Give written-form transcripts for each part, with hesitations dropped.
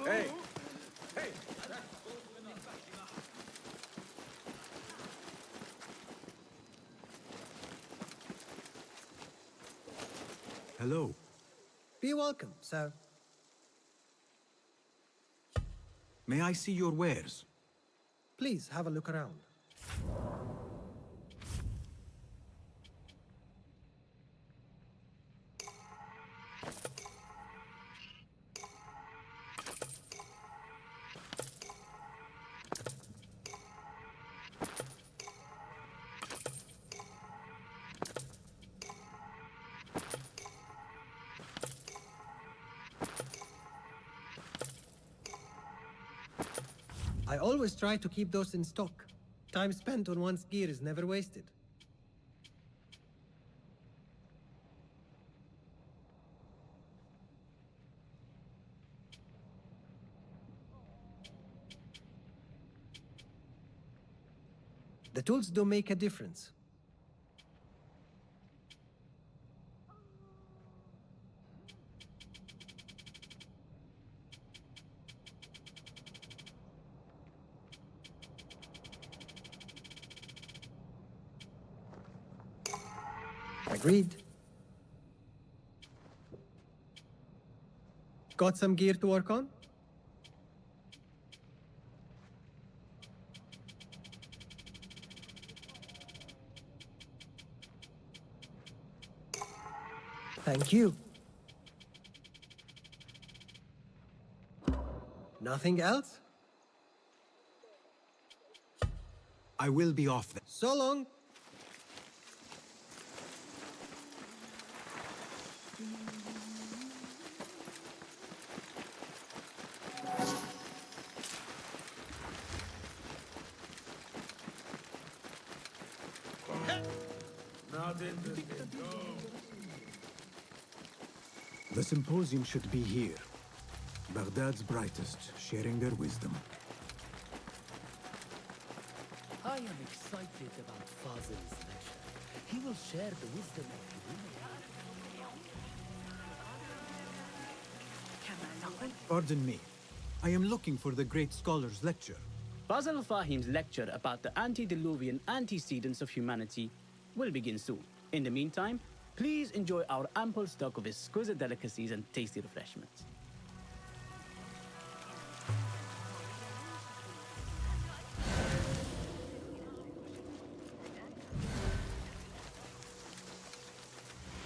Hey! Hey! Hello. Be welcome, sir. May I see your wares? Please have a look around. I always try to keep those in stock. Time spent on one's gear is never wasted. The tools do make a difference. Agreed. Got some gear to work on? Thank you. Nothing else? I will be off then. So long. Not interested. Go. The symposium should be here. Baghdad's brightest, sharing their wisdom. I am excited about Fazil's lecture. He will share the wisdom of humanity. Pardon me. I am looking for the great scholar's lecture. Fazil Fahim's lecture about the antediluvian antecedents of humanity will begin soon. In the meantime, please enjoy our ample stock of exquisite delicacies and tasty refreshments.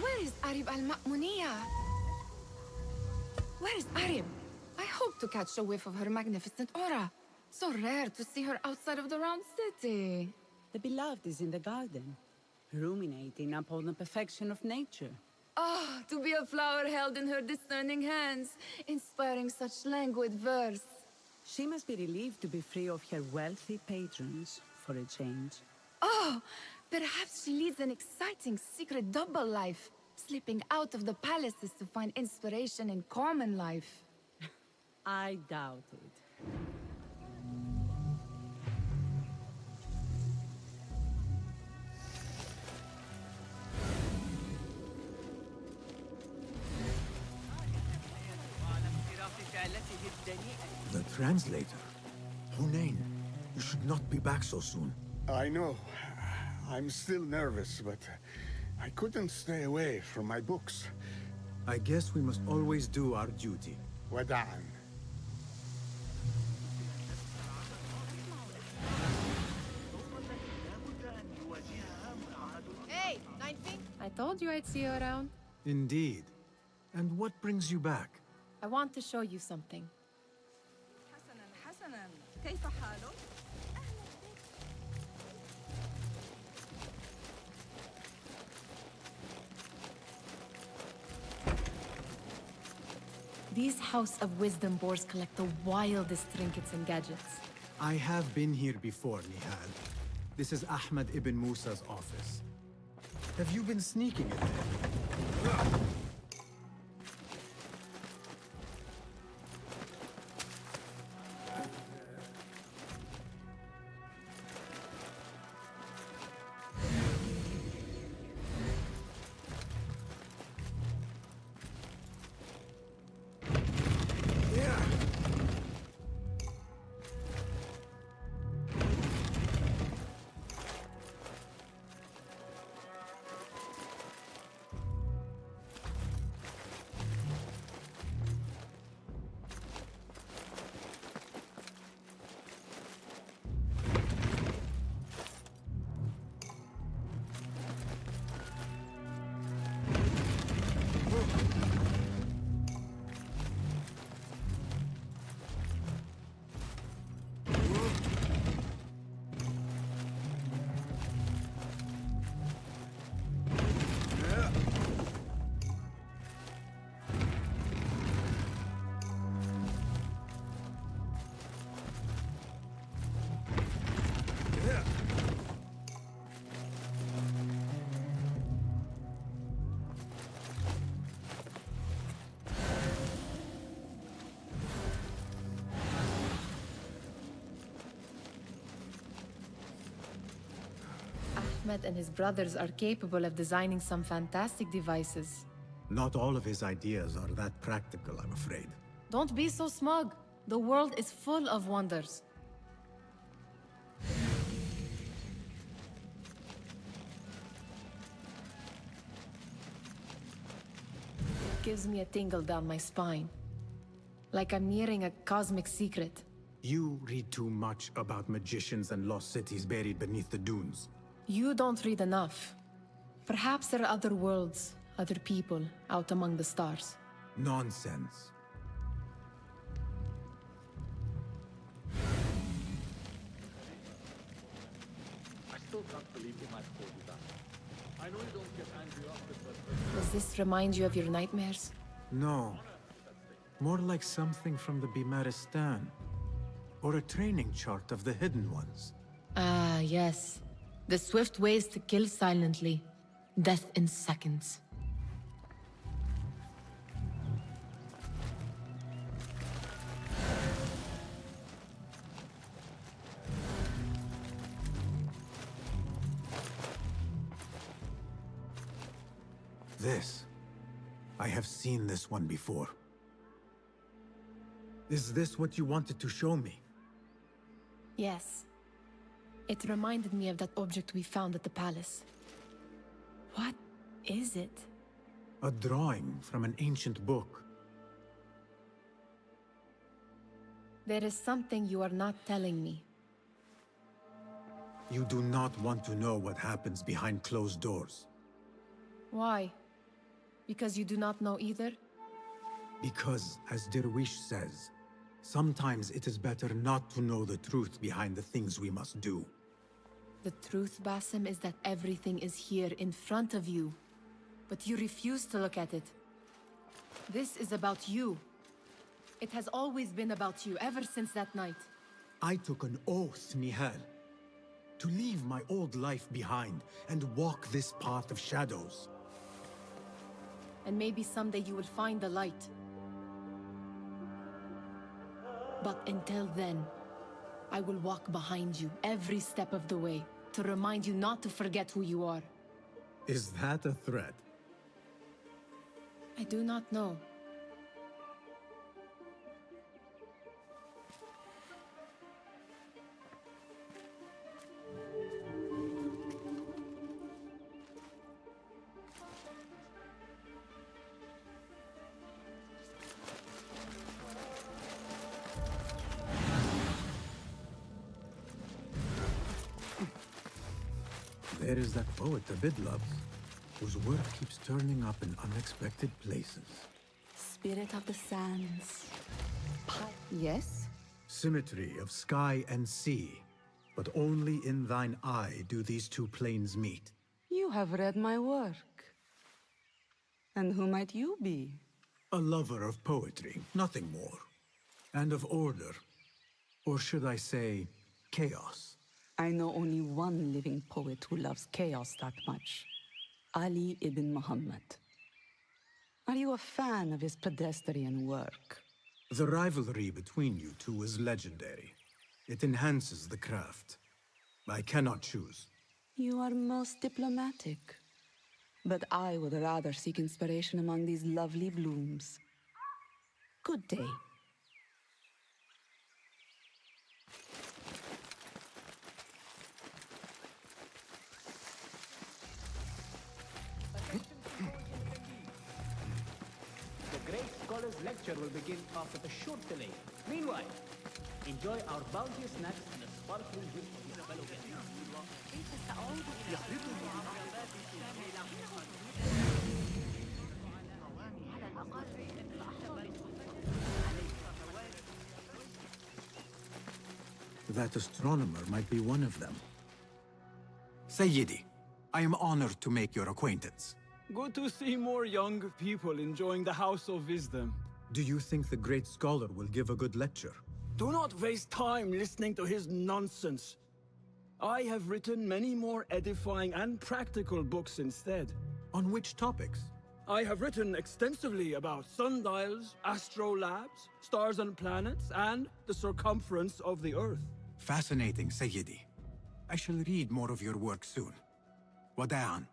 Where is Arib al-Ma'muniya? Where is Arib? I hope to catch a whiff of her magnificent aura. So rare to see her outside of the round city. The beloved is in the garden, ruminating upon the perfection of nature. Ah, to be a flower held in her discerning hands, inspiring such languid verse. She must be relieved to be free of her wealthy patrons for a change. Oh, perhaps she leads an exciting secret double life, slipping out of the palaces to find inspiration in common life. I doubt it. The translator? Hunain, you should not be back so soon. I know. I'm still nervous, but I couldn't stay away from my books. I guess we must always do our duty. Wada'an. Hey, 19? I told you I'd see you around. Indeed. And what brings you back? I want to show you something. These House of Wisdom boars collect the wildest trinkets and gadgets. I have been here before, Nihal. This is Ahmed ibn Musa's office. Have you been sneaking in there? Ahmed and his brothers are capable of designing some fantastic devices. Not all of his ideas are that practical, I'm afraid. Don't be so smug. The world is full of wonders. It gives me a tingle down my spine. Like I'm nearing a cosmic secret. You read too much about magicians and lost cities buried beneath the dunes. You don't read enough. Perhaps there are other worlds, other people, out among the stars. Nonsense. I still can't believe you might hold you that. I know you don't get angry often, but... Does this remind you of your nightmares? No. More like something from the Bimaristan. Or a training chart of the Hidden Ones. Ah, yes. The swift ways to kill silently. Death in seconds. This. I have seen this one before. Is this what you wanted to show me? Yes. It reminded me of that object we found at the palace. What is it? A drawing from an ancient book. There is something you are not telling me. You do not want to know what happens behind closed doors. Why? Because you do not know either? Because, as Derwish says, sometimes it is better not to know the truth behind the things we must do. The truth, Basim, is that everything is here in front of you. But you refuse to look at it. This is about you. It has always been about you, ever since that night. I took an oath, Nihal, to leave my old life behind and walk this path of shadows. And maybe someday you will find the light. But until then, I will walk behind you every step of the way to remind you not to forget who you are. Is that a threat? I do not know. There is that poet Abid loves, whose work keeps turning up in unexpected places. Spirit of the sands. Yes? Symmetry of sky and sea, but only in thine eye do these two planes meet. You have read my work. And who might you be? A lover of poetry, nothing more. And of order. Or should I say, chaos. I know only one living poet who loves chaos that much. Ali ibn Muhammad. Are you a fan of his pedestrian work? The rivalry between you two is legendary. It enhances the craft. I cannot choose. You are most diplomatic. But I would rather seek inspiration among these lovely blooms. Good day. The Great Scholars Lecture will begin after a short delay. Meanwhile, enjoy our bounteous snacks and the sparkling drink of Isabel That astronomer might be one of them. Sayyidi, I am honored to make your acquaintance. Good to see more young people enjoying the House of Wisdom. Do you think the great scholar will give a good lecture? Do not waste time listening to his nonsense. I have written many more edifying and practical books instead. On which topics? I have written extensively about sundials, astrolabes, stars and planets, and the circumference of the Earth. Fascinating, Sayyidi. I shall read more of your work soon. Wada'an.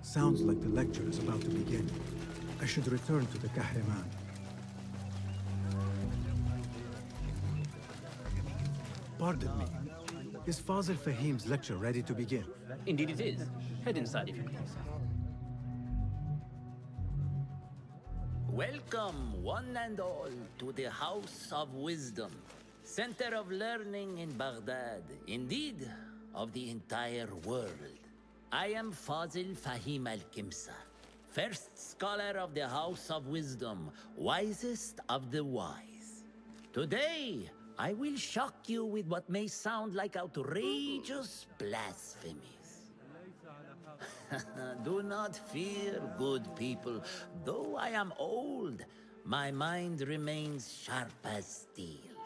Sounds like the lecture is about to begin. I should return to the Kahraman. Pardon me. Is Fazil Fahim's lecture ready to begin? Indeed it is. Head inside if you please. Welcome, one and all, to the House of Wisdom, center of learning in Baghdad, indeed, of the entire world. I am Fazil Fahim al-Kimsa, first scholar of the House of Wisdom, wisest of the wise. Today, I will shock you with what may sound like outrageous blasphemies. Do not fear, good people. Though I am old, my mind remains sharp as steel.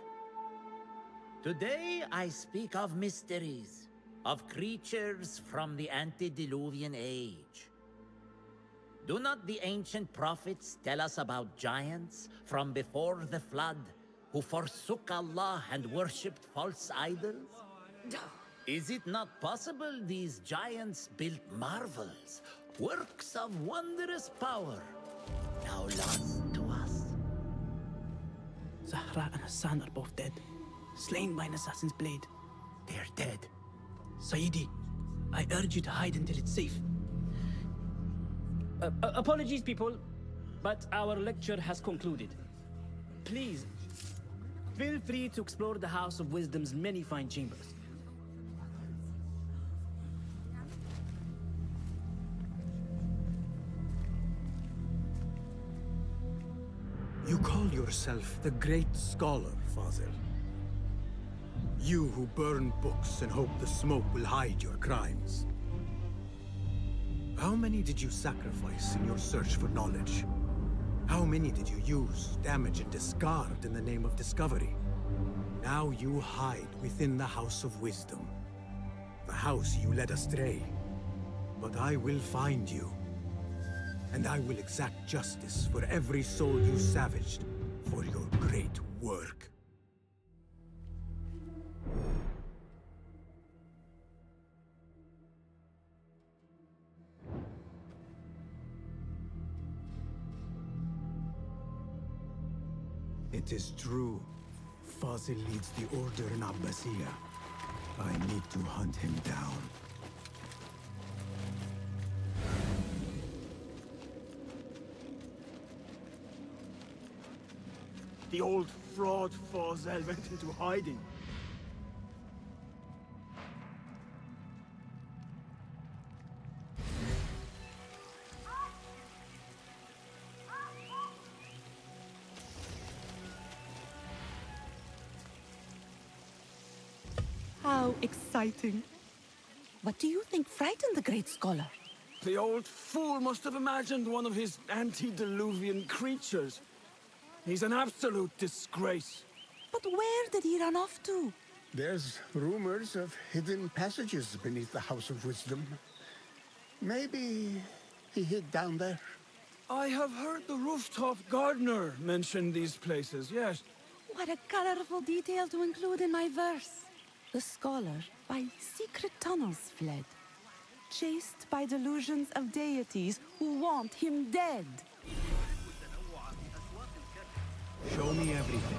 Today I speak of mysteries, of creatures from the antediluvian age. Do not the ancient prophets tell us about giants from before the flood who forsook Allah and worshipped false idols? Is it not possible these giants built marvels, works of wondrous power, now lost to us? Zahra and Hassan are both dead, slain by an assassin's blade. They're dead. Sayyidi, I urge you to hide until it's safe. Apologies, people, but our lecture has concluded. Please, feel free to explore the House of Wisdom's many fine chambers. You call yourself the Great Scholar, Fazil. You who burn books and hope the smoke will hide your crimes. How many did you sacrifice in your search for knowledge? How many did you use, damage, and discard in the name of discovery? Now you hide within the House of Wisdom. The house you led astray. But I will find you. And I will exact justice for every soul you savaged for your great work. It is true. Fazil leads the order in Abbasiyah. I need to hunt him down. The old fraud Fazil went into hiding. How exciting. What do you think frightened the great scholar? The old fool must have imagined one of his antediluvian creatures. He's an absolute disgrace. But where did he run off to? There's rumors of hidden passages beneath the House of Wisdom. Maybe he hid down there. I have heard the rooftop gardener mention these places, yes. What a colorful detail to include in my verse. The scholar by secret tunnels fled, chased by delusions of deities who want him dead. Show me everything.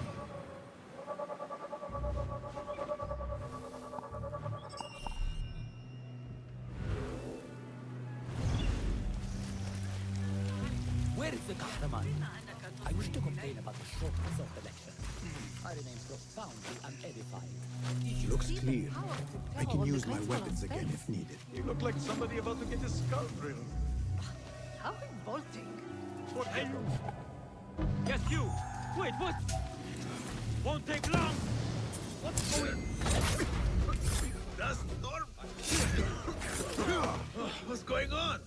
Where is the Kahraman? I wish to complain about the shortness of the lecture. I remain profoundly unedified. Looks clear. I can use my weapons again if needed. You look like somebody about to get his skull drilled. How revolting. What are you? Yes, you! Wait, what? Won't take long! What's going on? That's normal. What's going on?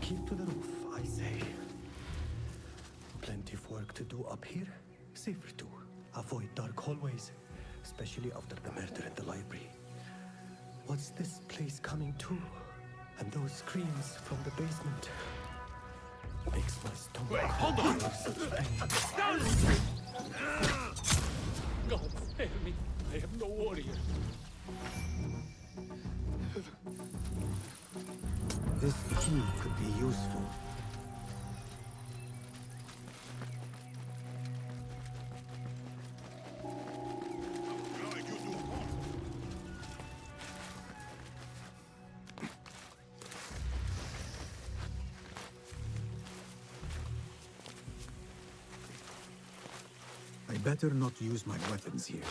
Keep to the roof, I say. Plenty of work to do up here. Safer too. Avoid dark hallways. especially after the murder in the library. What's this place coming to? And those screams from the basement makes my stomach. Wait, hold on! God spare me. I am no warrior. This key could be useful. I better not use my weapons here.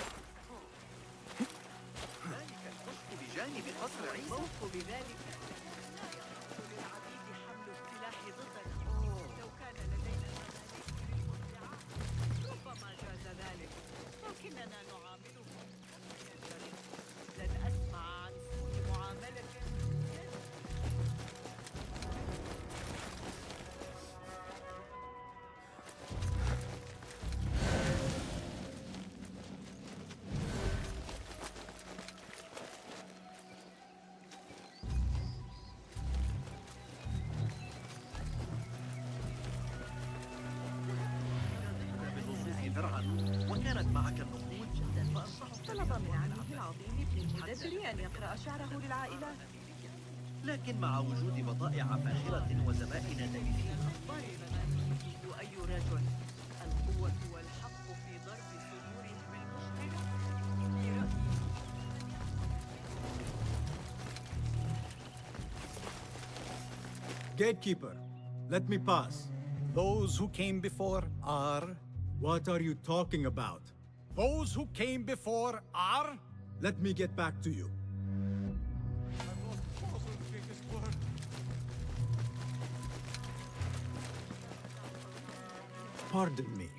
وكانت معك النقود طلب من عمه العظيم ابن المدبر أن يقرأ شعره للعائلات لكن مع وجود بضائع فاخرة وزبائن دائمين أخبار المماليك أي رجل القوة والحق في ضرب صدورهم المشكلة في رأيي. Gatekeeper, let me pass. Those who came before are... What are you talking about? Those who came before are... Let me get back to you. Pardon me,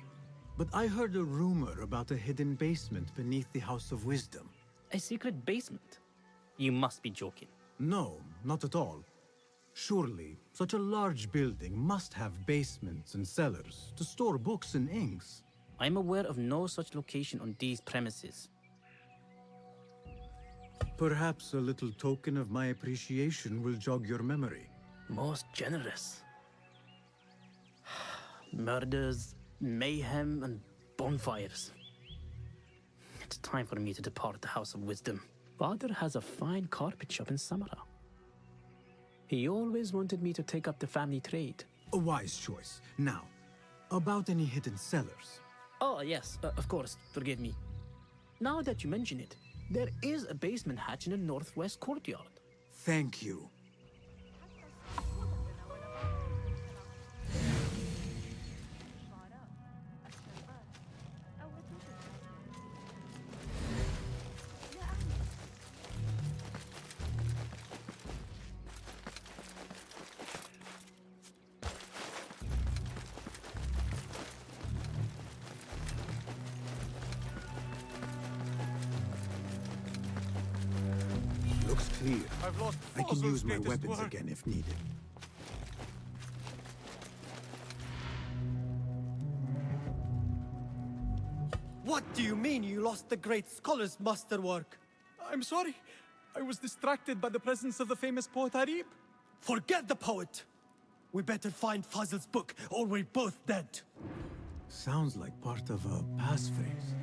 but I heard a rumor about a hidden basement beneath the House of Wisdom. A secret basement? You must be joking. No, not at all. Surely, such a large building must have basements and cellars to store books and inks. I'm aware of no such location on these premises. Perhaps a little token of my appreciation will jog your memory. Most generous. Murders, mayhem, and bonfires. It's time for me to depart the House of Wisdom. Father has a fine carpet shop in Samara. He always wanted me to take up the family trade. A wise choice. Now, about any hidden cellars. Oh, yes, of course, forgive me. Now that you mention it, there is a basement hatch in the northwest courtyard. Thank you. Looks clear. I can use my weapons again if needed. What do you mean you lost the great scholar's masterwork? I'm sorry. I was distracted by the presence of the famous poet Harib. Forget the poet! We better find Fazl's book, or we're both dead. Sounds like part of a passphrase.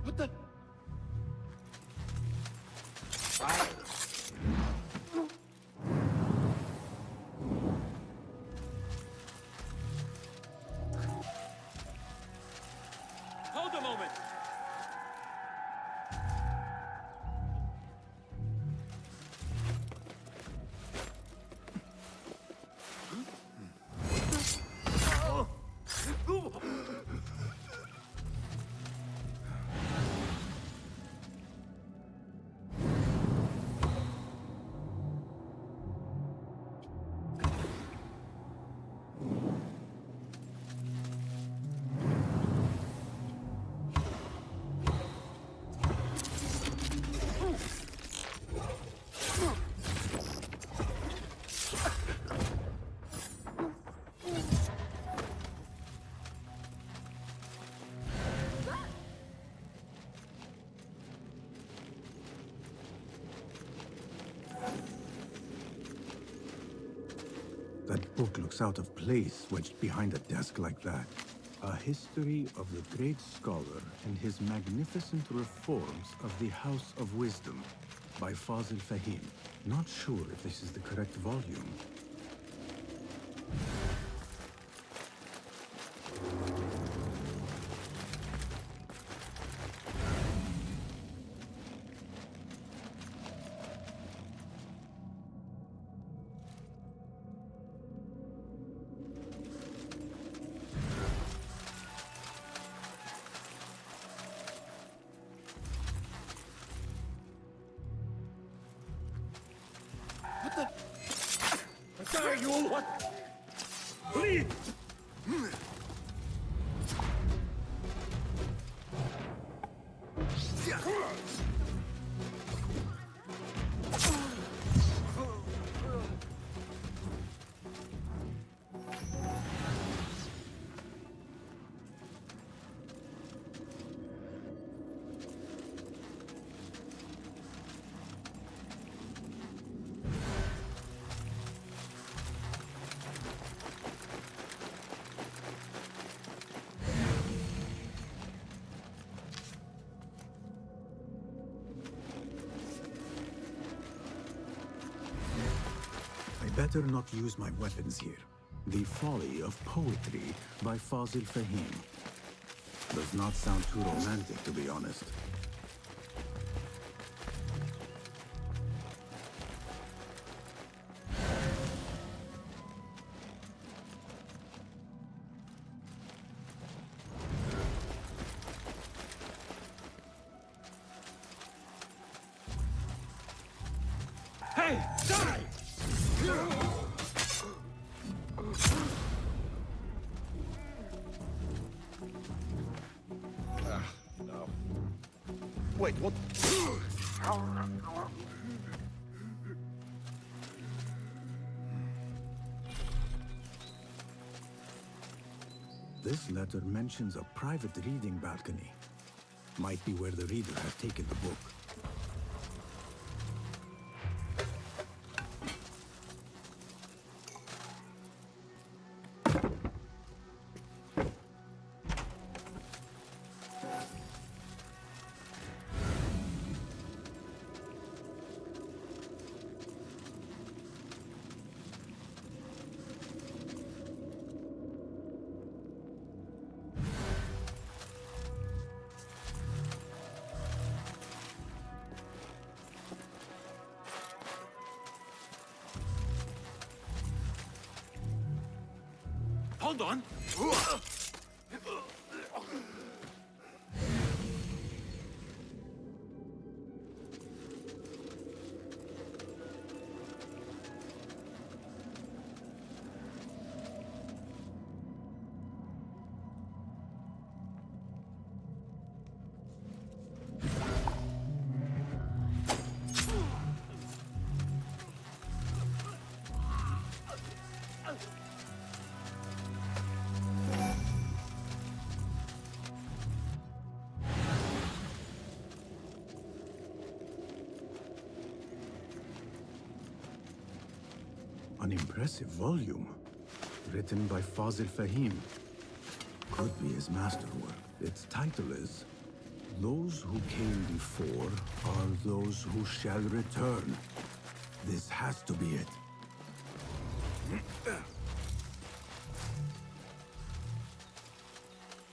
What the? moment. That book looks out of place, wedged behind a desk like that. A history of the great scholar and his magnificent reforms of the House of Wisdom by Fazil Fahim. Not sure if this is the correct volume. What? Please! Better not use my weapons here. The Folly of Poetry by Fazil Fahim. Does not sound too romantic, to be honest. Hey, die! No. Wait, what? This letter mentions a private reading balcony. Might be where the reader has taken the book. Hold on. An impressive volume, written by Fazil Fahim. Could be his masterwork. Its title is, Those Who Came Before Are Those Who Shall Return. This has to be it.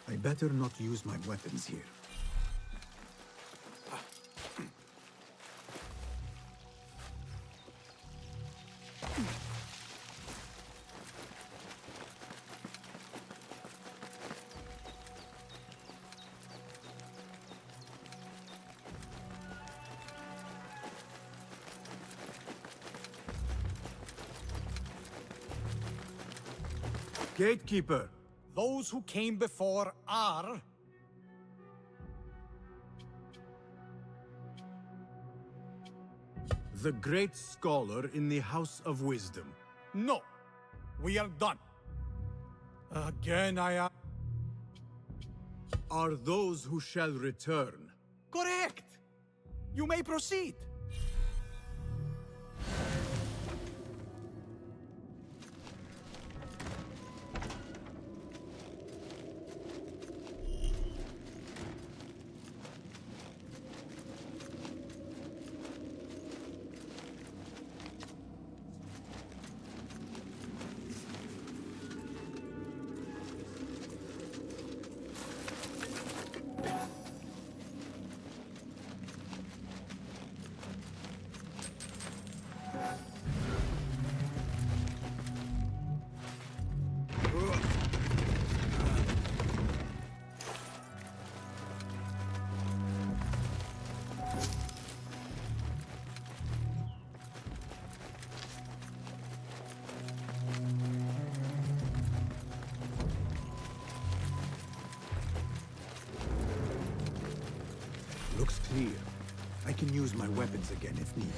I I better not use my weapons here. Gatekeeper! Those who came before are... The great scholar in the House of Wisdom. No. We are done. Again, Are those who shall return. Correct! You may proceed. Looks clear. I can use my weapons again if needed.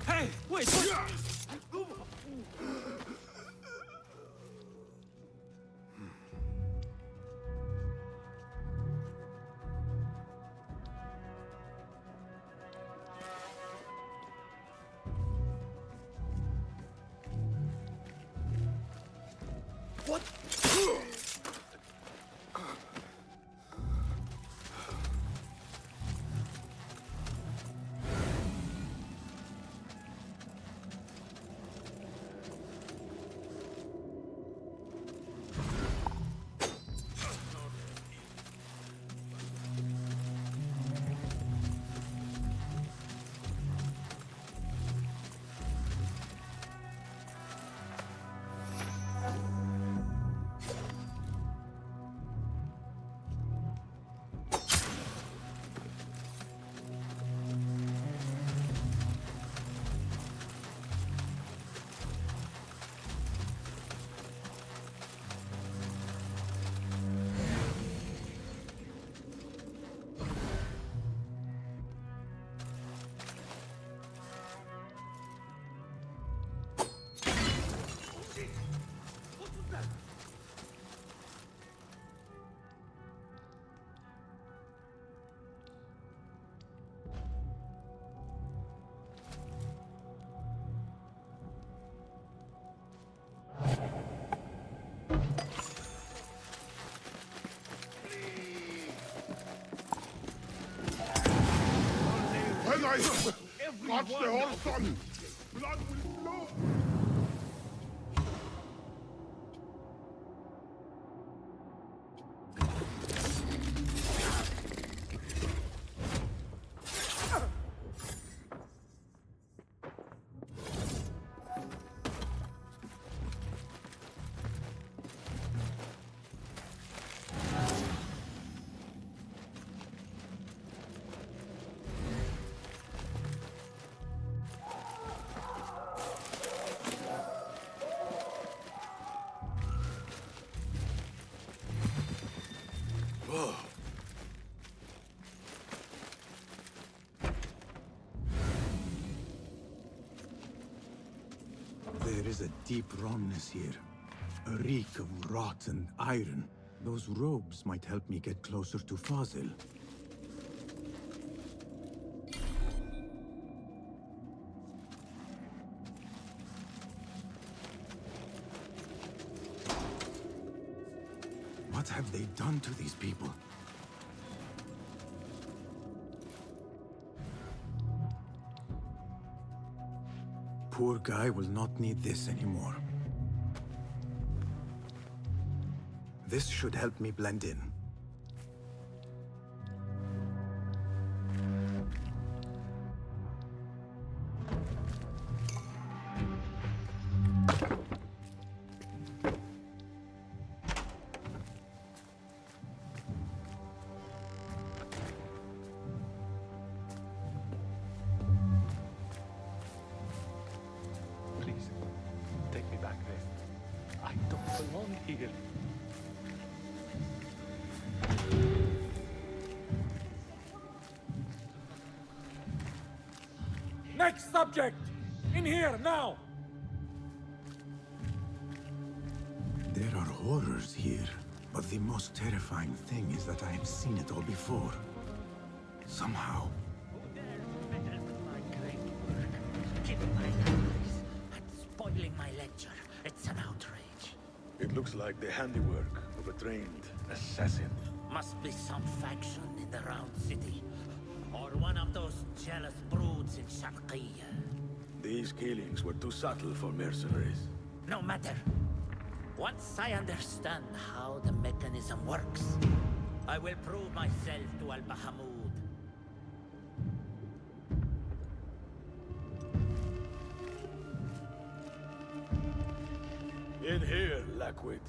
Hey, wait! What? When I touch the whole sun, blood will flow. There is a deep wrongness here. A reek of rot and iron. Those robes might help me get closer to Fazil. What have they done to these people? Poor guy will not need this anymore. This should help me blend in. Please, take me back there. I don't belong here. Next subject! In here, now! There are horrors here, but the most terrifying thing is that I have seen it all before. Somehow. Giving my lies and spoiling my lecture. It's an outrage. It looks like the handiwork of a trained assassin. Must be some faction in the Round City. Or one of those jealous broods in Sharqiyya. These killings were too subtle for mercenaries. No matter. Once I understand how the mechanism works, I will prove myself to Al-Bahamud. In here, Lackwit.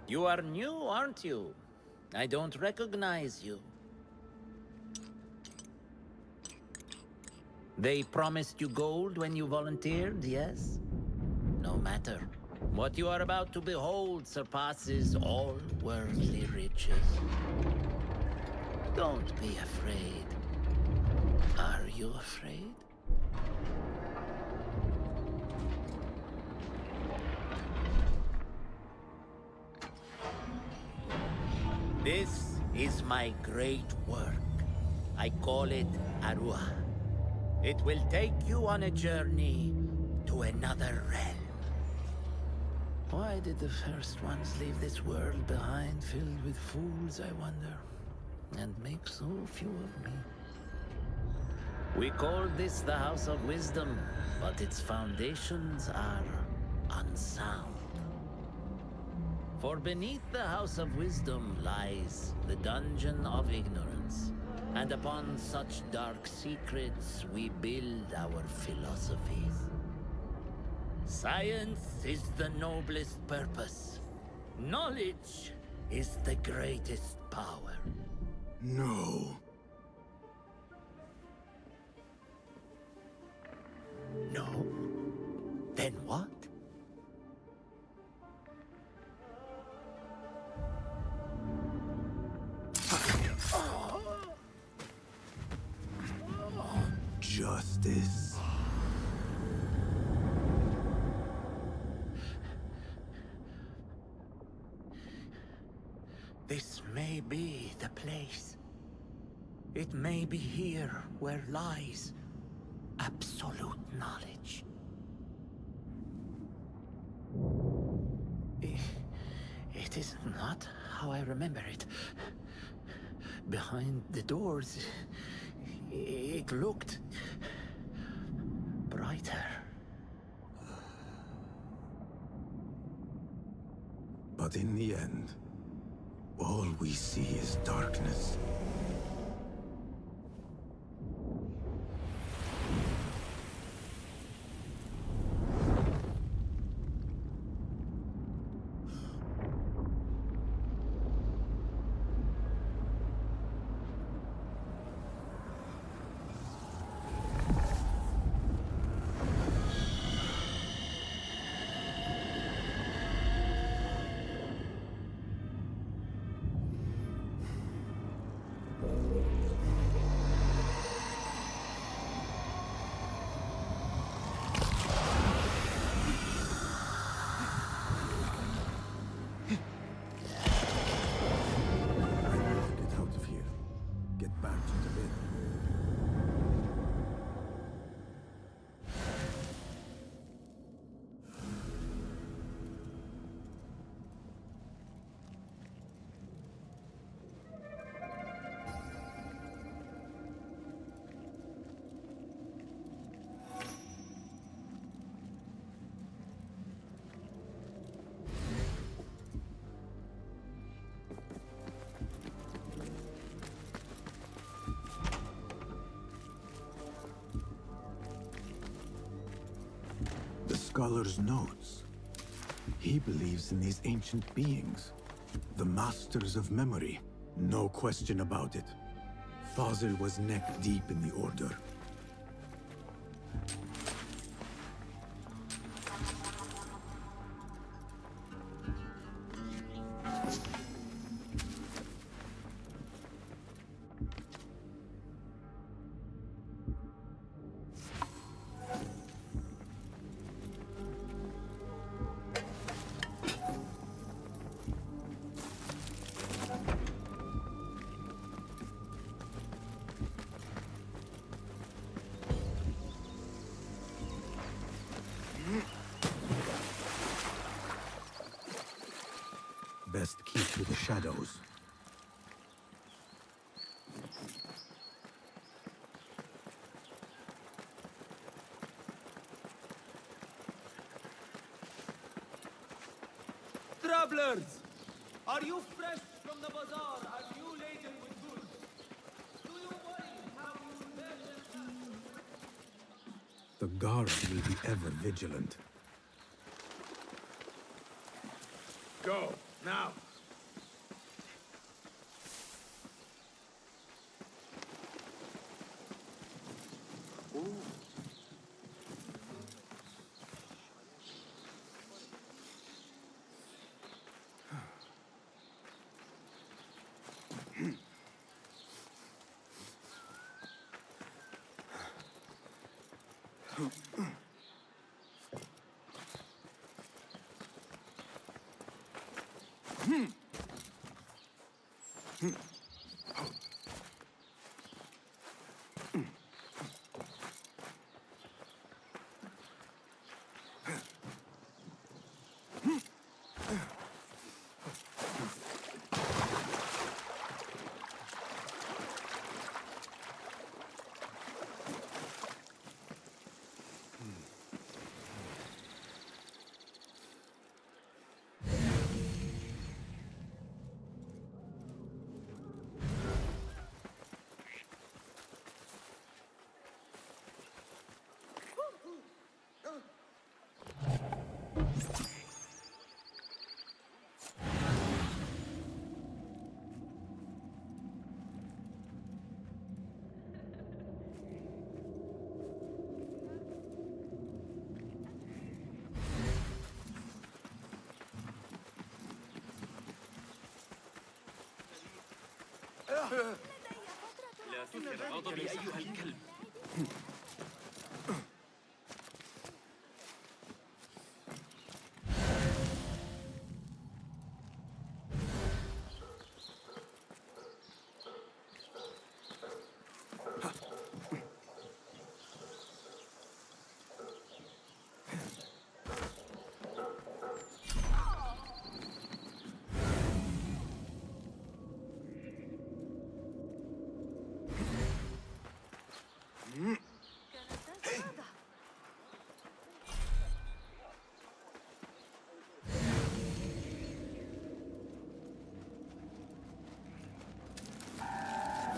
You are new, aren't you? I don't recognize you. They promised you gold when you volunteered, yes? No matter. What you are about to behold surpasses all worldly riches. Don't be afraid. Are you afraid? This is my great work. I call it Arua. It will take you on a journey to another realm. Why did the first ones leave this world behind, filled with fools, I wonder, and make so few of me? We call this the House of Wisdom, but its foundations are unsound. For beneath the House of Wisdom lies the Dungeon of Ignorance, and upon such dark secrets we build our philosophies. Science is the noblest purpose. Knowledge is the greatest power. No. No? Then what? Justice. This may be the place. It may be here where lies absolute knowledge. It is not how I remember it. Behind the doors, it looked brighter. But in the end, all we see is darkness. scholar's notes. He believes in these ancient beings, the masters of memory. No question about it. Fazil was neck deep in the Order. Best keep to the shadows. Travelers! Are you fresh from the bazaar? Are you laden with goods? Do you worry how you live? The guard will be ever vigilant. Go, now! لا تثر غضبي أيها الكلب.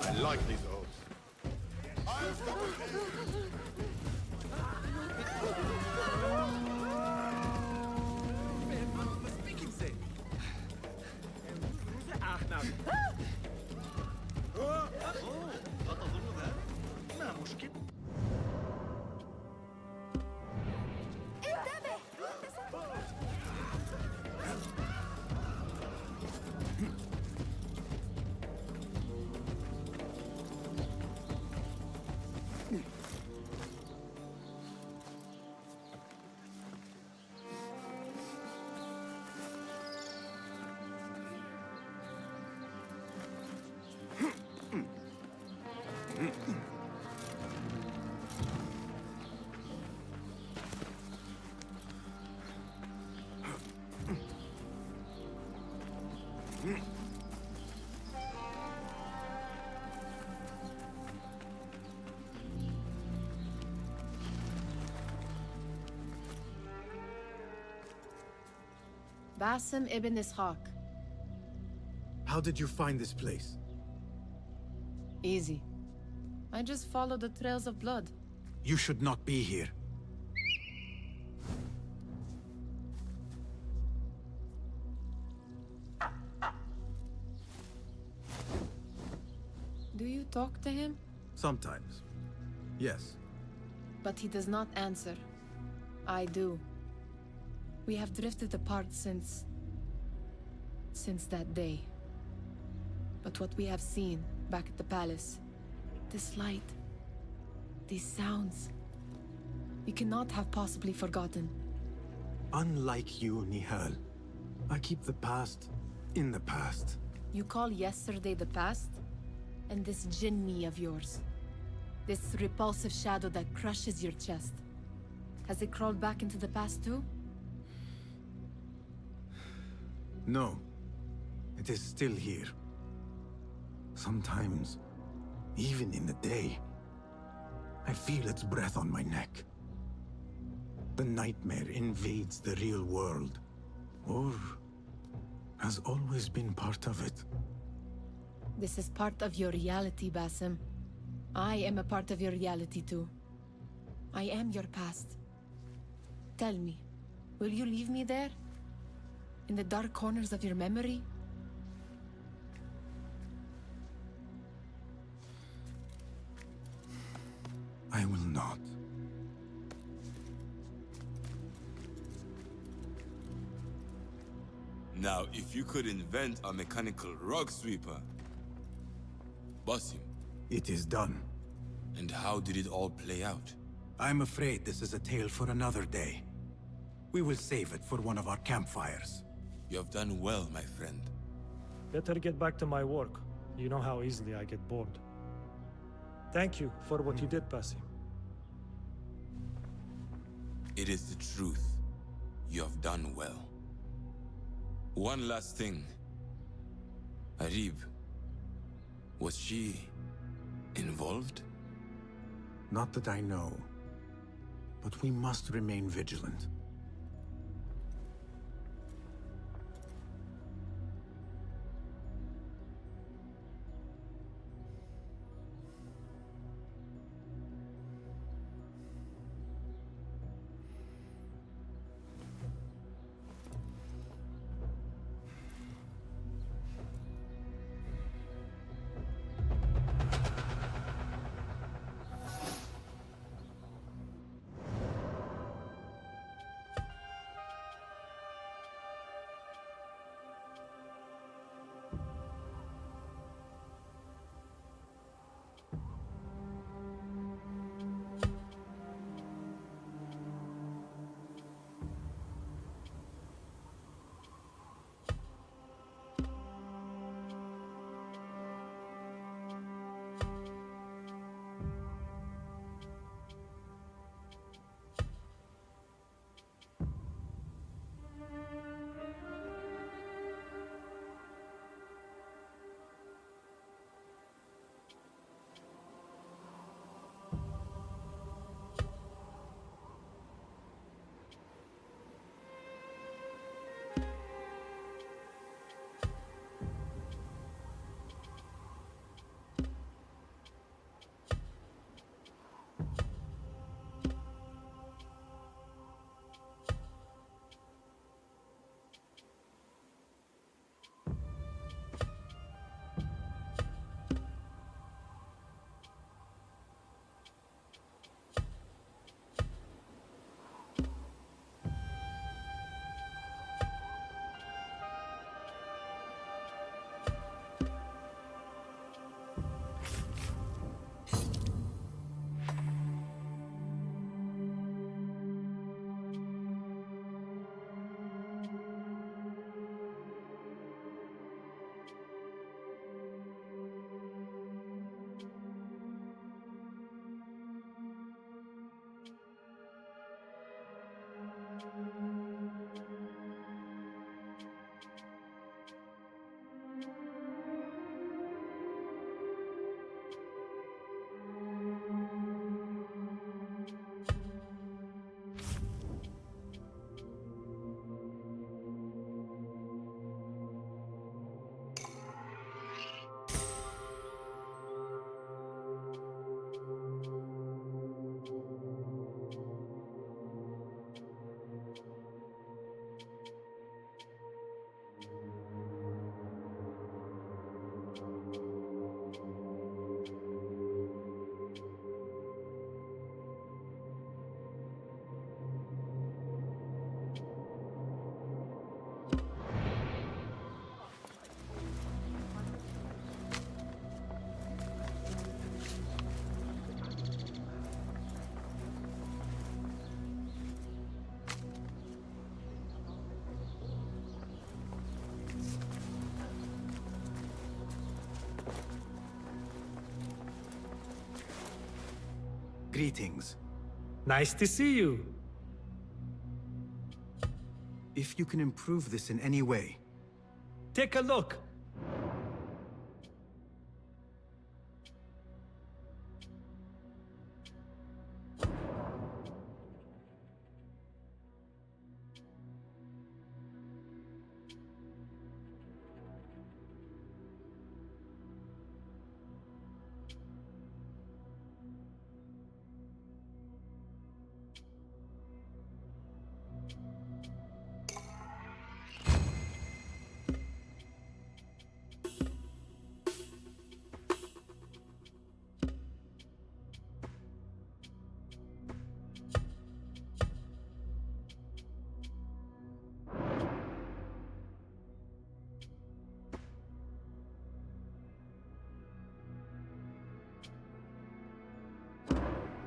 I like these oaths. I'll stop أتظن ذلك؟ ما مشكل؟ Basim ibn Ishaq. How did you find this place? Easy. I just followed the trails of blood. You should not be here. Do you talk to him? Sometimes. Yes. But he does not answer. I do. We have drifted apart since that day. But what we have seen back at the palace, this light, these sounds, we cannot have possibly forgotten. Unlike you, Nihal, I keep the past in the past. You call yesterday the past? And this jinni of yours, this repulsive shadow that crushes your chest, has it crawled back into the past too? No. It is still here. Sometimes, even in the day, I feel its breath on my neck. The nightmare invades the real world, or has always been part of it. This is part of your reality, Basim. I am a part of your reality too. I am your past. Tell me, will you leave me there? In the dark corners of your memory? I will not. Now, if you could invent a mechanical rug sweeper, Basim. It is done. And how did it all play out? I'm afraid this is a tale for another day. We will save it for one of our campfires. You have done well, my friend. Better get back to my work. You know how easily I get bored. Thank you for what you did, Basim. It is the truth. You have done well. One last thing. Arib, was she involved? Not that I know. But we must remain vigilant. Greetings. Nice to see you. If you can improve this in any way. Take a look.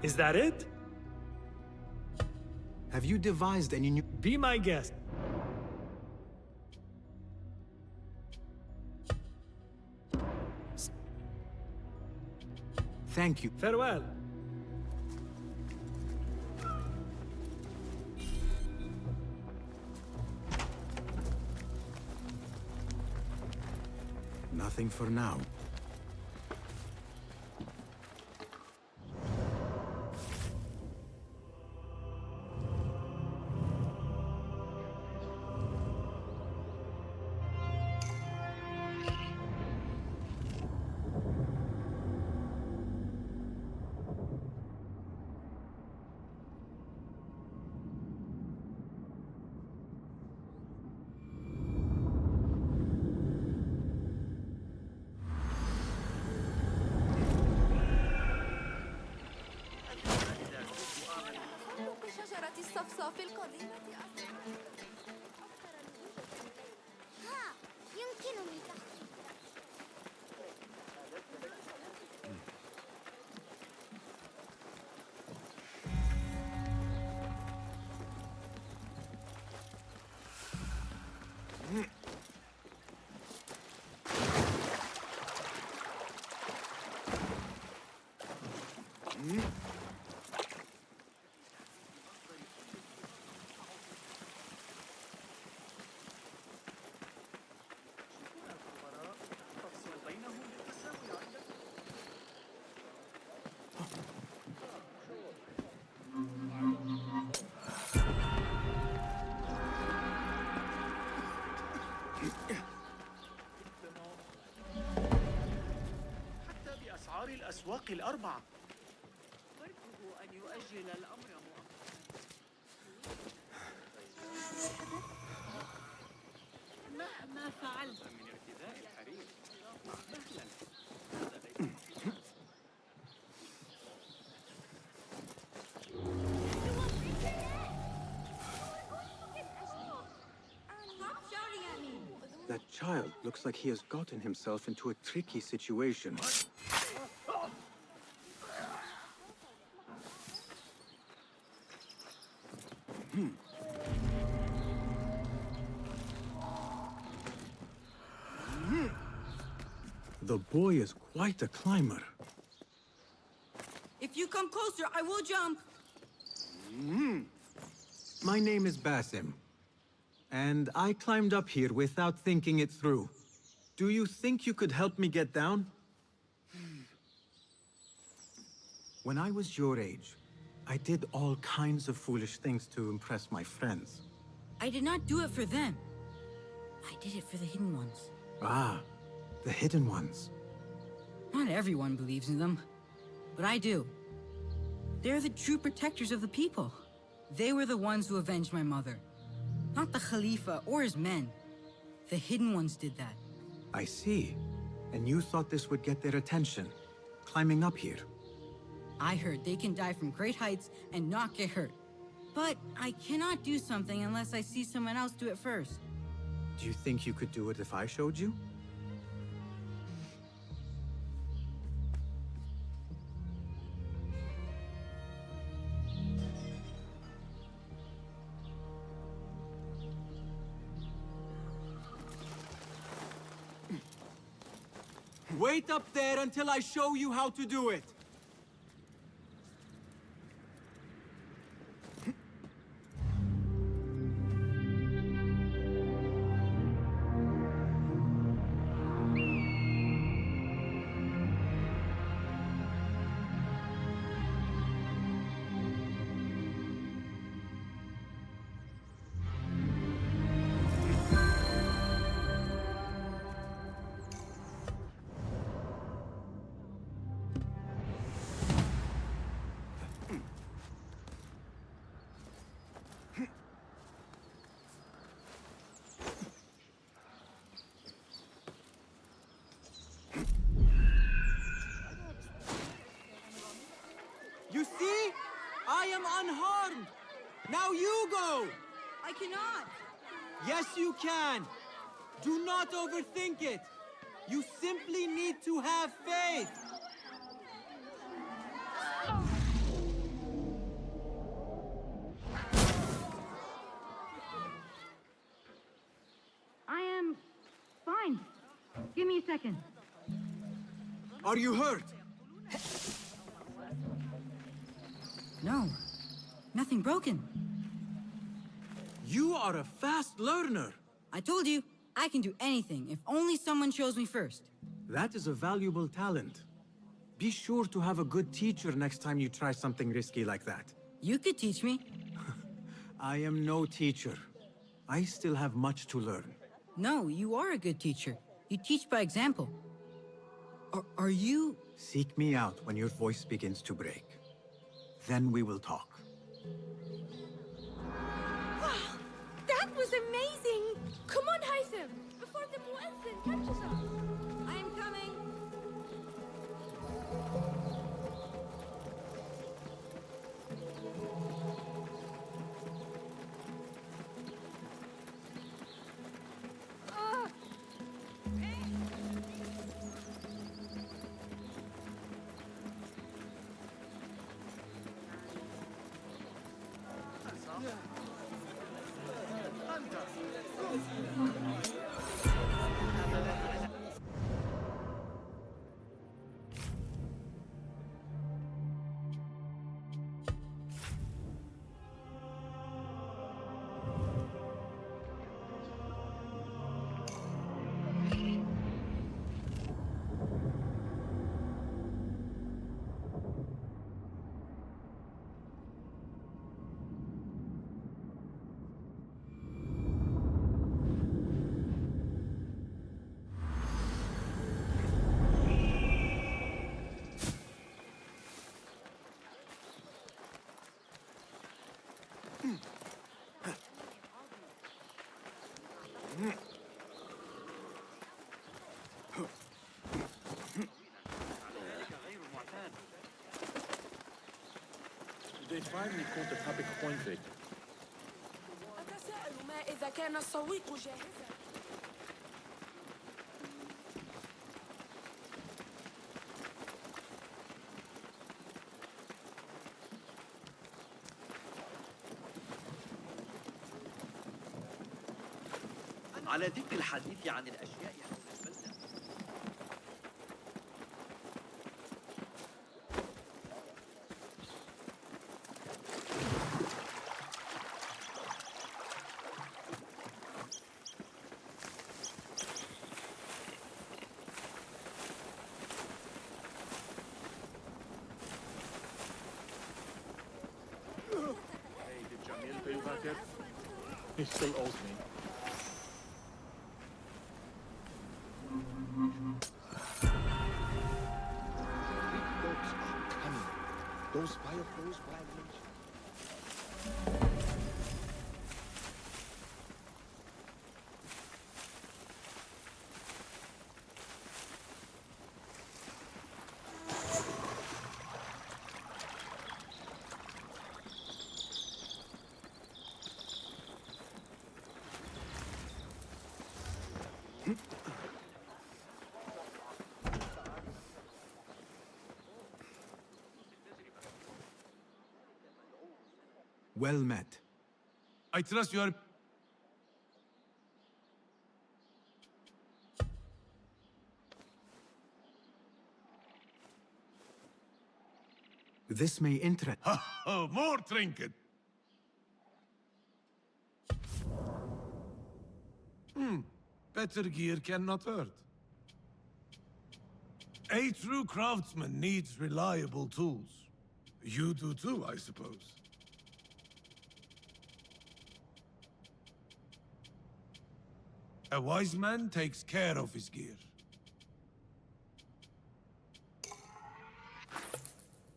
Is that it? Have you devised any new... Be my guest. Thank you. Farewell. Nothing for now. الصفصاف القديمة ها يمكنني تحقيق الأسواق الأربعة. تركه أن يؤجل الأمر مؤقتا. مهما فعلت من ارتداء الحرير مهلا. That child looks like he has gotten himself into a tricky situation. The boy is quite a climber. If you come closer, I will jump. My name is Basim, and I climbed up here without thinking it through. Do you think you could help me get down? When I was your age, I did all kinds of foolish things to impress my friends. I did not do it for them. I did it for the hidden ones. Ah, the hidden ones. Not everyone believes in them, but I do. They're the true protectors of the people. They were the ones who avenged my mother. Not the Khalifa or his men. The hidden ones did that. I see. And you thought this would get their attention, climbing up here. I heard they can die from great heights and not get hurt. But I cannot do something unless I see someone else do it first. Do you think you could do it if I showed you? Wait up there until I show you how to do it! am unharmed! Now you go! I cannot! Yes, you can! Do not overthink it! You simply need to have faith! I am fine. Give me a second. Are you hurt? No, nothing broken. You are a fast learner. I told you, I can do anything if only someone shows me first. That is a valuable talent. Be sure to have a good teacher next time you try something risky like that. You could teach me. I am no teacher. I still have much to learn. No, you are a good teacher. You teach by example. Are you... Seek me out when your voice begins to break. Then we will talk. Wow! That was amazing! Come on, Haytham! Before the muezzin catches us! I am coming! They finally caught the public coin trick. أتساءل ما إذا كان السويق جاهزا. على ذكر الحديث عن الأشياء حول البلدة. Hey, did Jamil pay you back yet? He still owes me. Dogs are cunning. Those fireflies wildlings. Well met. I trust you are... This may interest... Oh, more trinket! Better gear cannot hurt. A true craftsman needs reliable tools. You do too, I suppose. A wise man takes care of his gear.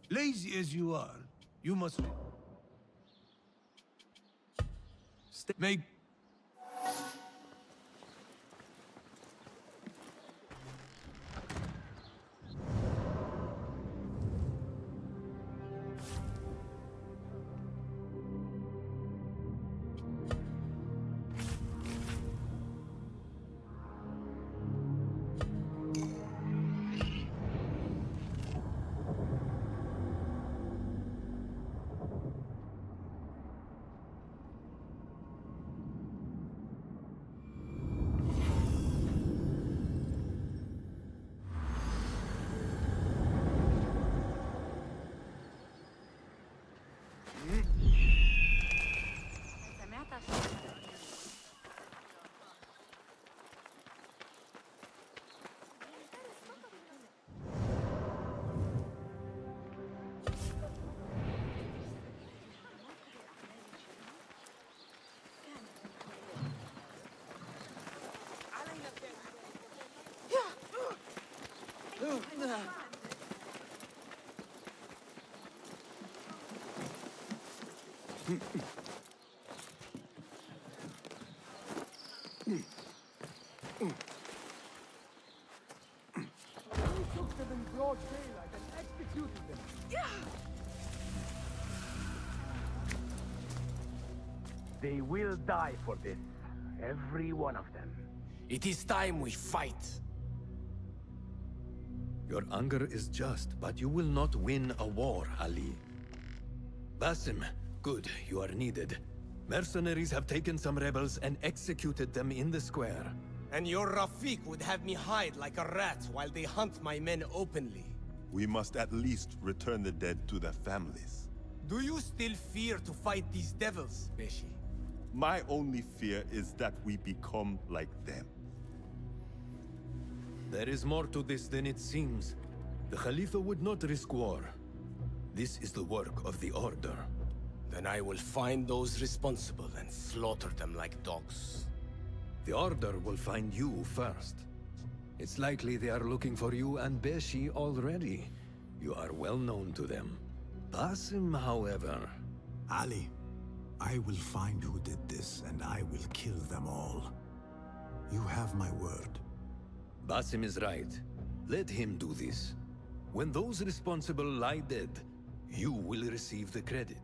Lazy as you are, you must... Make... took them in broad daylight and executed them. They will die for this. Every one of them. It is time we fight. Your anger is just, but you will not win a war, Ali. Basim, good, you are needed. Mercenaries have taken some rebels and executed them in the square. And your Rafiq would have me hide like a rat while they hunt my men openly. We must at least return the dead to their families. Do you still fear to fight these devils, Beshi? My only fear is that we become like them. There is more to this than it seems. The Khalifa would not risk war. This is the work of the Order. Then I will find those responsible and slaughter them like dogs. The Order will find you first. It's likely they are looking for you and Beshi already. You are well known to them. Basim, however... Ali, I will find who did this, and I will kill them all. You have my word. Basim is right. Let him do this. When those responsible lie dead, you will receive the credit.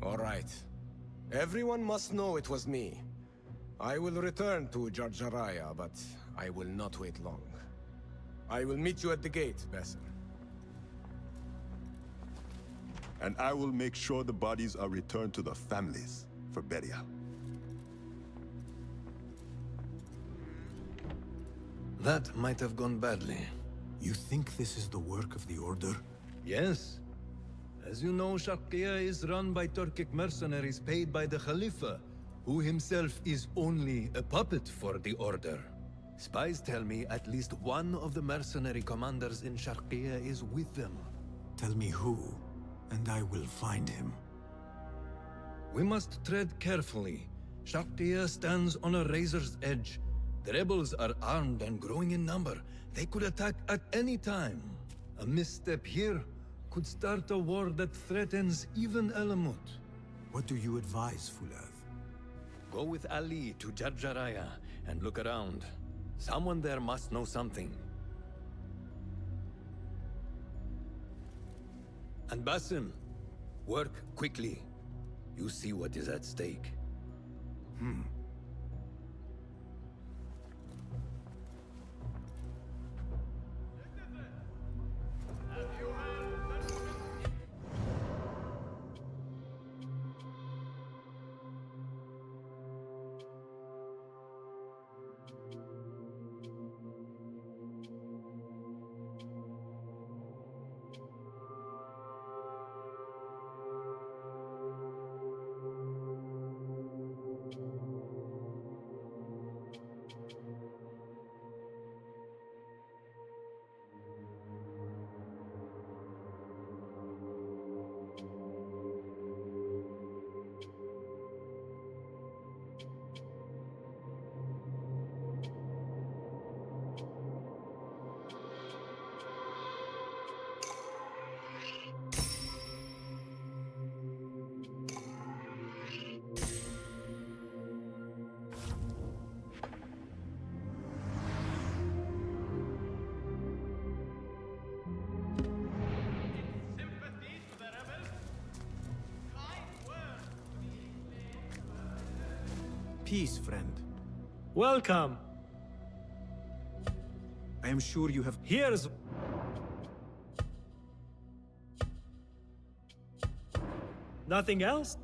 All right. Everyone must know it was me. I will return to Jarjaraya, but I will not wait long. I will meet you at the gate, Basim. And I will make sure the bodies are returned to the families for burial. That might have gone badly. You think this is the work of the Order? Yes. As you know, Sharqiya is run by Turkic mercenaries paid by the Khalifa, who himself is only a puppet for the Order. Spies tell me at least one of the mercenary commanders in Sharqiya is with them. Tell me who, and I will find him. We must tread carefully. Sharqiya stands on a razor's edge. The rebels are armed and growing in number. They could attack at any time. A misstep here could start a war that threatens even Alamut. What do you advise, Fulad? Go with Ali to Jarjaraya and look around. Someone there must know something. And Basim, work quickly. You see what is at stake. Peace, friend. Welcome. I am sure you have... Here's... Nothing else?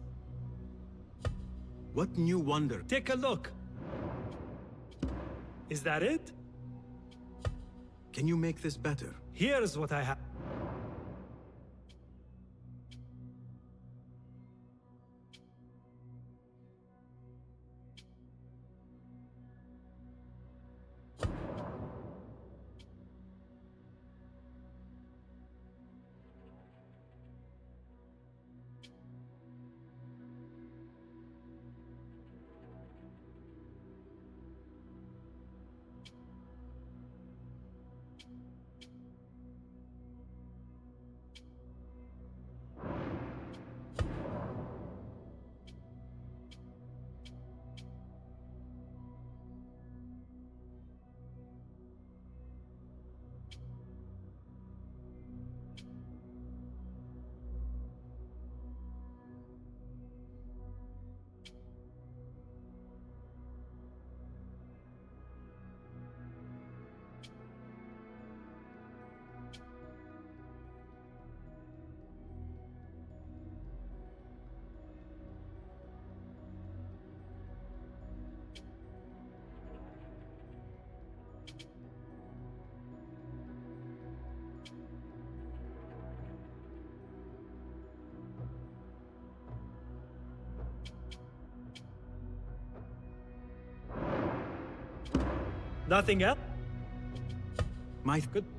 What new wonder? Take a look. Is that it? Can you make this better? Here's what I have. Nothing else? My Good.